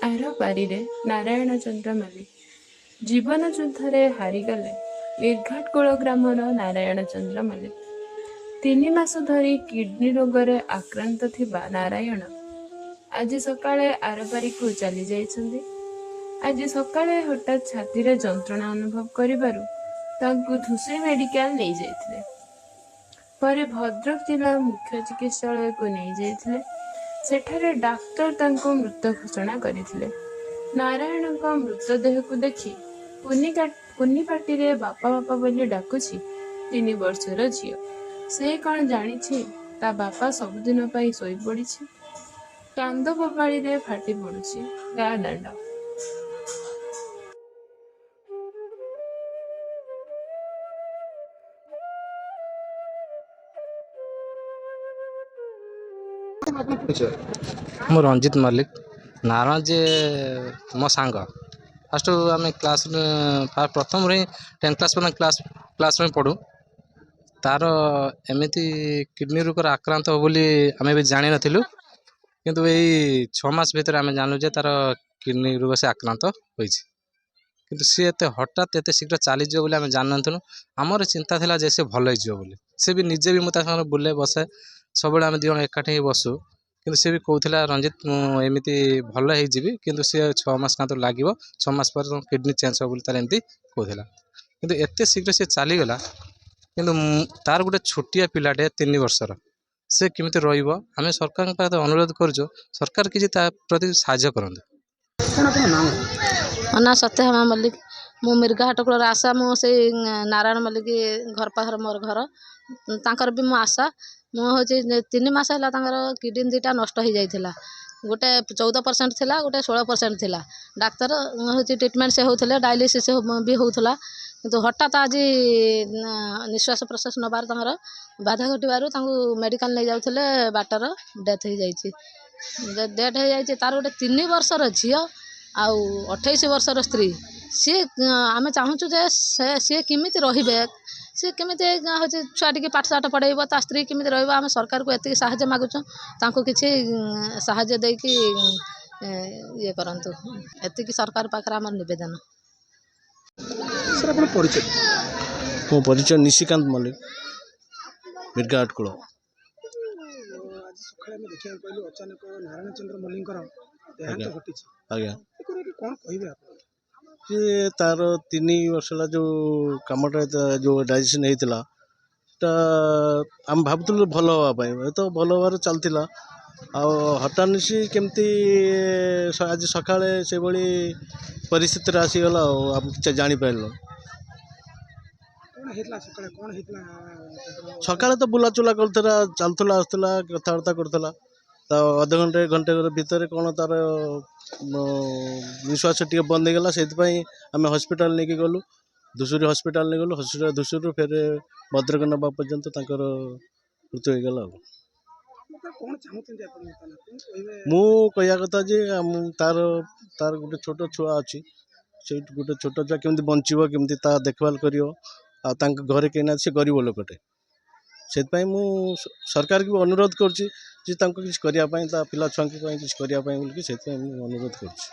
ଆରପାରିରେ ନାରାୟଣ ଚନ୍ଦ୍ର ମଲ୍ଲିକ ଜୀବନ ଯୁଦ୍ଧରେ ହାରିଗଲେ ନିର୍ଘାଟକୁଳ ଗ୍ରାମର ନାରାୟଣ ଚନ୍ଦ୍ର ମଲ୍ଲିକ। 3 ମାସ ଧରି କିଡନୀ ରୋଗରେ ଆକ୍ରାନ୍ତ ଥିବା ନାରାୟଣ ଆଜି ସକାଳେ ଆରପାରିକୁ ଚାଲି ଯାଇଛନ୍ତି। ଆଜି ସକାଳେ ହଠାତ୍ ଛାତିରେ ଯନ୍ତ୍ରଣା ଅନୁଭବ କରିବାରୁ ତାଙ୍କୁ ଧୁସୁରୀ ମେଡିକାଲ ନେଇଯାଇଥିଲେ। ପରେ ଭଦ୍ରକ ଜିଲ୍ଲା ମୁଖ୍ୟ ଚିକିତ୍ସାଳୟକୁ ନେଇଯାଇଥିଲେ। ସେଠାରେ ଡାକ୍ତର ତାଙ୍କୁ ମୃତ ଘୋଷଣା କରିଥିଲେ। ନାରାୟଣଙ୍କ ମୃତଦେହକୁ ଦେଖି କୁନି ପାଟିରେ ବାପା ବାପା ବୋଲି ଡାକୁଛି 3 ବର୍ଷର ଝିଅ। ସେ କଣ ଜାଣିଛି ତା ବାପା ସବୁଦିନ ପାଇଁ ଶୋଇପଡ଼ିଛି। କାନ୍ଦ ବୋବାଳିରେ ଫାଟି ପଡୁଛି ଗାଁ ଦାଣ୍ଡ। ମୁଁ ରଞ୍ଜିତ ମଲ୍ଲିକ। ନାରାୟଣ ଯେ ମୋ ସାଙ୍ଗ। ଫାଷ୍ଟ ଆମେ କ୍ଲାସ୍ ପ୍ରଥମରୁ ହିଁ 10 କ୍ଲାସ୍ ପର୍ଯ୍ୟନ୍ତ କ୍ଲାସ୍ରେ ପଢ଼ୁ। ତା'ର ଏମିତି କିଡ଼ନୀ ରୋଗର ଆକ୍ରାନ୍ତ ବୋଲି ଆମେ ବି ଜାଣିନଥିଲୁ, କିନ୍ତୁ ଏଇ 6 ମାସ ଭିତରେ ଆମେ ଜାଣିଲୁ ଯେ ତା'ର କିଡ଼ନୀ ରୋଗ ସେ ଆକ୍ରାନ୍ତ ହୋଇଛି। କିନ୍ତୁ ସିଏ ଏତେ ହଠାତ୍ ଏତେ ଶୀଘ୍ର ଚାଲିଯିବ ବୋଲି ଆମେ ଜାଣିନଥିଲୁ। ଆମର ଚିନ୍ତା ଥିଲା ଯେ ସେ ଭଲ ହେଇଯିବ ବୋଲି। ସେ ବି ନିଜେ ବି ମୁଁ ତା ସାଙ୍ଗରେ ବୁଲେ ବସେ, ସବୁବେଳେ ଆମେ 2 ଜଣ ଏକାଠି ହେଇ ବସୁ। କିନ୍ତୁ ସେ ବି କହୁଥିଲା ରଞ୍ଜିତ ମୁଁ ଏମିତି ଭଲ ହେଇଯିବି, କିନ୍ତୁ ସିଏ 6 ମାସ କାନ୍ତ ଲାଗିବ, 6 ମାସ ପରେ ତୁମ କିଡ଼ନୀ ଚେଞ୍ଜ ହେବ ବୋଲି ତାର ଏମିତି କହୁଥିଲା। କିନ୍ତୁ ଏତେ ଶୀଘ୍ର ସେ ଚାଲିଗଲା। କିନ୍ତୁ ତାର ଗୋଟେ ଛୋଟିଆ ପିଲାଟେ 3 ବର୍ଷର, ସେ କେମିତି ରହିବ? ଆମେ ସରକାରଙ୍କ ପାଖରେ ଅନୁରୋଧ କରୁଛୁ, ସରକାର କିଛି ତା ପ୍ରତି ସାହାଯ୍ୟ କରନ୍ତୁ। ମୋ ନାଁ ସତ୍ୟଭାମା ମଲ୍ଲିକ। ମୁଁ ମିର୍ଗାହାଟକୁଳର ଆଶା। ମୁଁ ସେଇ ନାରାୟଣ ମଲ୍ଲିକ ଘର ପାଖରେ ମୋର ଘର। ତାଙ୍କର ବି ମୁଁ ଆଶା। ମୁଁ ହେଉଛି 3 ମାସ ହେଲା ତାଙ୍କର କିଡ଼ନୀ 2ଟା ନଷ୍ଟ ହେଇଯାଇଥିଲା। ଗୋଟେ 14% ଥିଲା, ଗୋଟେ 16% ଥିଲା। ଡାକ୍ତର ହେଉଛି ଟ୍ରିଟମେଣ୍ଟ ସେ ହେଉଥିଲେ, ଡାୟାଲିସିସ୍ ବି ହେଉଥିଲା। କିନ୍ତୁ ହଠାତ୍ ଆଜି ନିଶ୍ୱାସ ପ୍ରଶ୍ୱାସ ନେବାର ତାଙ୍କର ବାଧା ଘଟିବାରୁ ତାଙ୍କୁ ମେଡ଼ିକାଲ ନେଇଯାଉଥିଲେ, ବାଟର ଡେଥ୍ ହେଇଯାଇଛି। ଡେଥ୍ ହେଇଯାଇଛି। ତାର ଗୋଟେ 3 ବର୍ଷର ଝିଅ ଆଉ 28 ବର୍ଷର ସ୍ତ୍ରୀ। ସିଏ ଆମେ ଚାହୁଁଛୁ ଯେ ସିଏ କେମିତି ରହିବେ, ସିଏ କେମିତି ହେଉଛି ଛୁଆ ଟିକେ ପାଠଶାଠ ପଢ଼େଇବ, ତା ସ୍ତ୍ରୀ କେମିତି ରହିବ। ଆମେ ସରକାରକୁ ଏତିକି ସାହାଯ୍ୟ ମାଗୁଛୁ, ତାଙ୍କୁ କିଛି ସାହାଯ୍ୟ ଦେଇକି ଇଏ କରନ୍ତୁ। ଏତିକି ସରକାର ପାଖରେ ଆମର ନିବେଦନ। ମୋ ପରିଚୟ ନିଶିକାନ୍ତ ମଲ୍ଲିକ, ମିର୍ଗାହାଟକୁଳ। ଆଜି ସକାଳେ ଆମେ ଦେଖିବାକୁ ପାଇଲୁ ଅଚାନକ ନାରାୟଣ ଚନ୍ଦ୍ର ମଲ୍ଲିକଙ୍କର ଦେହାନ୍ତ ଘଟିଛି। ଆଜ୍ଞା, କ'ଣ କହିବେ ଆପଣ? ସିଏ ତାର 3 ବର୍ଷ ହେଲା ଯେଉଁ କାମଟା ଯେଉଁ ଡାଇଜେସନ୍ ହେଇଥିଲା, ସେଟା ଆମେ ଭାବୁଥିଲୁ ଭଲ ହେବା ପାଇଁ, ତ ଭଲ ହେବାର ଚାଲିଥିଲା। ଆଉ ହଠାତ୍ କେମିତି ଆଜି ସକାଳେ ସେଭଳି ପରିସ୍ଥିତିରେ ଆସିଗଲା, ଆଉ ଆମେ କିଛି ଜାଣିପାରିଲୁ। ସକାଳେ ତ ବୁଲାଚୁଲା କରୁଥିଲା, ଚାଲୁଥିଲା, ଆସୁଥିଲା, କଥାବାର୍ତ୍ତା କରୁଥିଲା। ତା ଅଧଘଣ୍ଟେ ଘଣ୍ଟେ ଭିତରେ କ'ଣ ତାର ନିଶ୍ୱାସ ଟିକେ ବନ୍ଦ ହେଇଗଲା। ସେଇଥିପାଇଁ ଆମେ ହସ୍ପିଟାଲ ନେଇକି ଗଲୁ, ଧୁସୁରୀ ହସ୍ପିଟାଲ ନେଇଗଲୁ। ଧୁସୁରୀରୁ ଫେରେ ଭଦ୍ରକ ନେବା ପର୍ଯ୍ୟନ୍ତ ତାଙ୍କର ମୃତ୍ୟୁ ହେଇଗଲା। ଆଉ ମୁଁ କହିବା କଥା ଯେ ତାର ଗୋଟେ ଛୋଟ ଛୁଆ ଅଛି, ସେଇଠି ଗୋଟେ ଛୋଟ ଛୁଆ କେମିତି ବଞ୍ଚିବ, କେମିତି ତା ଦେଖଭାଲ କରିବ। ଆଉ ତାଙ୍କ ଘରେ କେହି ନାହାନ୍ତି, ସେ ଗରିବ ଲୋକଟେ। ସେଥିପାଇଁ ମୁଁ ସରକାରକୁ ଅନୁରୋଧ କରୁଛି ଯେ ତାଙ୍କୁ କିଛି କରିବା ପାଇଁ, ତା ପିଲା ଛୁଆଙ୍କ ପାଇଁ କିଛି କରିବା ପାଇଁ ବୋଲିକି ସେଥିପାଇଁ ମୁଁ ଅନୁରୋଧ କରୁଛି।